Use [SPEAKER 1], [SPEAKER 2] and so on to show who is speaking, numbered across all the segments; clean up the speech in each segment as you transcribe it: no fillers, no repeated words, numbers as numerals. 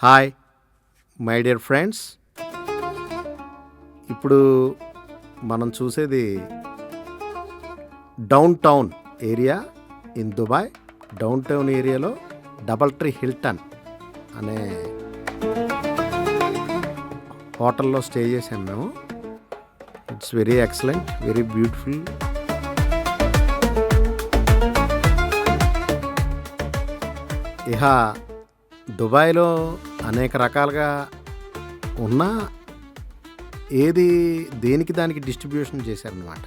[SPEAKER 1] Hi my dear friends. ఇప్పుడు మనం చూసేది down town area in Dubai. Down town ఏరియాలో డబల్ ట్రీ హిల్టన్ అనే హోటల్లో స్టే చేసాం మేము. It's very excellent, very beautiful. ఇహ దుబాయ్లో అనేక రకాలుగా ఉన్న ఏది దేనికి దానికి డిస్ట్రిబ్యూషన్ చేశారనమాట.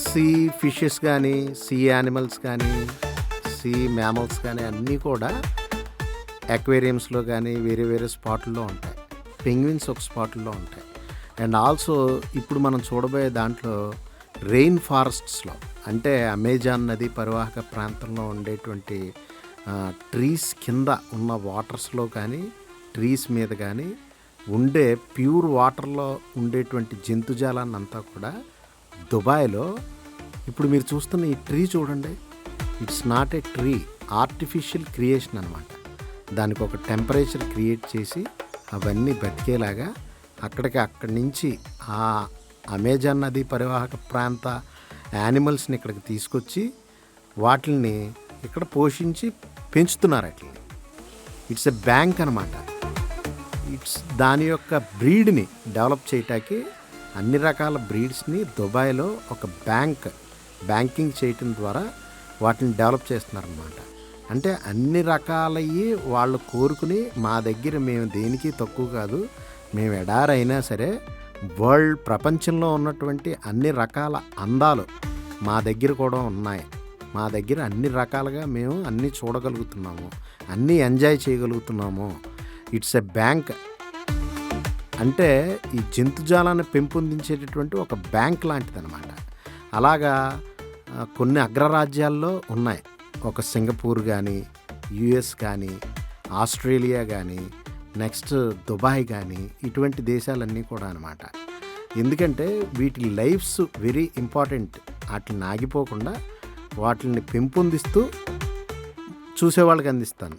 [SPEAKER 1] సీ ఫిషెస్ కానీ, సీ యానిమల్స్ కానీ, సీ మ్యామల్స్ కానీ అన్నీ కూడా అక్వేరియంస్లో కానీ వేరే వేరే స్పాట్ల్లో ఉంటాయి. పెంగ్విన్స్ ఒక స్పాట్లో ఉంటాయి. అండ్ ఆల్సో ఇప్పుడు మనం చూడబోయే దాంట్లో రెయిన్ ఫారెస్ట్స్లో, అంటే అమెజాన్ నది పరివాహక ప్రాంతంలో ఉండేటువంటి ట్రీస్ కింద ఉన్న వాటర్స్లో కానీ, ట్రీస్ మీద కానీ ఉండే ప్యూర్ వాటర్లో ఉండేటువంటి జంతుజాలాన్ని అంతా కూడా దుబాయ్లో ఇప్పుడు మీరు చూస్తున్న ఈ ట్రీ చూడండి. It's not a tree, artificial creation అనమాట. దానికి ఒక టెంపరేచర్ క్రియేట్ చేసి అవన్నీ బతికేలాగా అక్కడి నుంచి ఆ అమెజాన్ నది పరివాహక ప్రాంత యానిమల్స్ని ఇక్కడికి తీసుకొచ్చి వాటిని ఇక్కడ పోషించి పెంచుతున్నారు. అట్లా ఇట్స్ ఎ బ్యాంక్ అనమాట. ఇట్స్ దాని యొక్క బ్రీడ్ని డెవలప్ చేయటానికి అన్ని రకాల బ్రీడ్స్ని దుబాయ్లో ఒక బ్యాంకింగ్ చేయటం ద్వారా వాటిని డెవలప్ చేస్తున్నారనమాట. అంటే అన్ని రకాలయ్యి వాళ్ళు కోరుకుని మా దగ్గర మేము దేనికి తక్కువ కాదు, మేము ఎడారైనా సరే వరల్డ్ ప్రపంచంలో ఉన్నటువంటి అన్ని రకాల అందాలు మా దగ్గర కూడా ఉన్నాయి. మా దగ్గర అన్ని రకాలుగా మేము అన్నీ చూడగలుగుతున్నాము, అన్నీ ఎంజాయ్ చేయగలుగుతున్నాము. It's a bank. అంటే ఈ జంతుజాలాన్ని పెంపొందించేటటువంటి ఒక బ్యాంక్ లాంటిది అనమాట. అలాగా కొన్ని అగ్రరాజ్యాల్లో ఉన్నాయి. ఒక సింగపూర్ కానీ, యుఎస్ కానీ, ఆస్ట్రేలియా కానీ, నెక్స్ట్ దుబాయ్ కానీ, ఇటువంటి దేశాలన్నీ కూడా అనమాట. ఎందుకంటే వీటి లైఫ్స్ వెరీ ఇంపార్టెంట్. వాటిని ఆగిపోకుండా వాటిని పెంపొందిస్తూ చూసేవాళ్ళకి అందిస్తాను.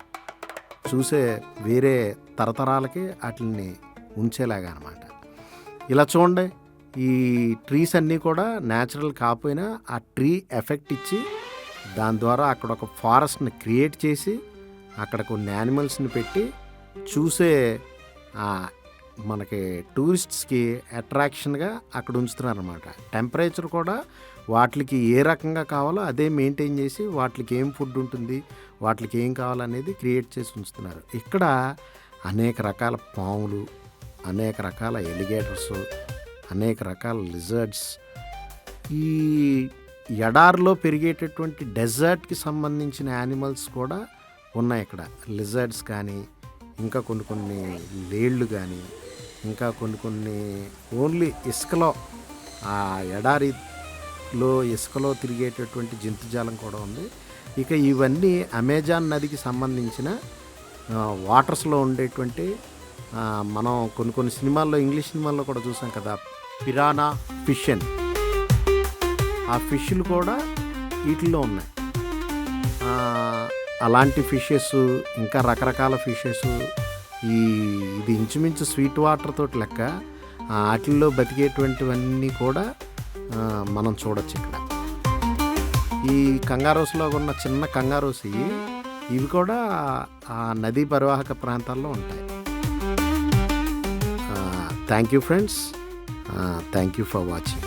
[SPEAKER 1] చూసే వేరే తరతరాలకి వాటిని ఉంచేలాగా అనమాట. ఇలా చూడండి, ఈ ట్రీస్ అన్నీ కూడా న్యాచురల్ కాకపోయినా ఆ ట్రీ ఎఫెక్ట్ ఇచ్చి దాని ద్వారా అక్కడ ఒక ఫారెస్ట్ని క్రియేట్ చేసి అక్కడ కొన్ని యానిమల్స్ని పెట్టి చూసే మనకి టూరిస్ట్స్కి అట్రాక్షన్గా అక్కడ ఉంచుతున్నారు అనమాట. టెంపరేచర్ కూడా వాటికి ఏ రకంగా కావాలో అదే మెయింటైన్ చేసి వాటికి ఏం ఫుడ్ ఉంటుంది, వాటికి ఏం కావాలనేది క్రియేట్ చేసి ఉంచుతున్నారు. ఇక్కడ అనేక రకాల పాములు, అనేక రకాల ఎలిగేటర్స్, అనేక రకాల లిజర్డ్స్, ఈ ఎడార్లో పెరిగేటటువంటి డెజర్ట్కి సంబంధించిన యానిమల్స్ కూడా ఉన్నాయి ఇక్కడ. లిజర్డ్స్ కానీ, ఇంకా కొన్ని లేళ్ళు కానీ, ఇంకా కొన్ని ఓన్లీ ఇసుకలో, ఆ ఎడారిలో ఇసుకలో తిరిగేటటువంటి జంతుజాలం కూడా ఉంది. ఇక ఇవన్నీ అమెజాన్ నదికి సంబంధించిన వాటర్స్లో ఉండేటువంటి మనం కొన్ని సినిమాల్లో, ఇంగ్లీష్ సినిమాల్లో కూడా చూసాం కదా, పిరానా ఫిష్ అని. ఆ ఫిష్లు కూడా వీటిల్లో ఉన్నాయి. అలాంటి ఫిషెస్, ఇంకా రకరకాల ఫిషెస్, ఇది ఇంచుమించు స్వీట్ వాటర్ తోటి లెక్క. వాటిల్లో బతికేటువంటివన్నీ కూడా మనం చూడొచ్చు ఇక్కడ. ఈ కంగారోస్లో ఉన్న చిన్న కంగారోస్ ఇవి కూడా ఆ నదీ పరివాహక ప్రాంతాల్లో ఉంటాయి. Thank you friends. Thank you for watching.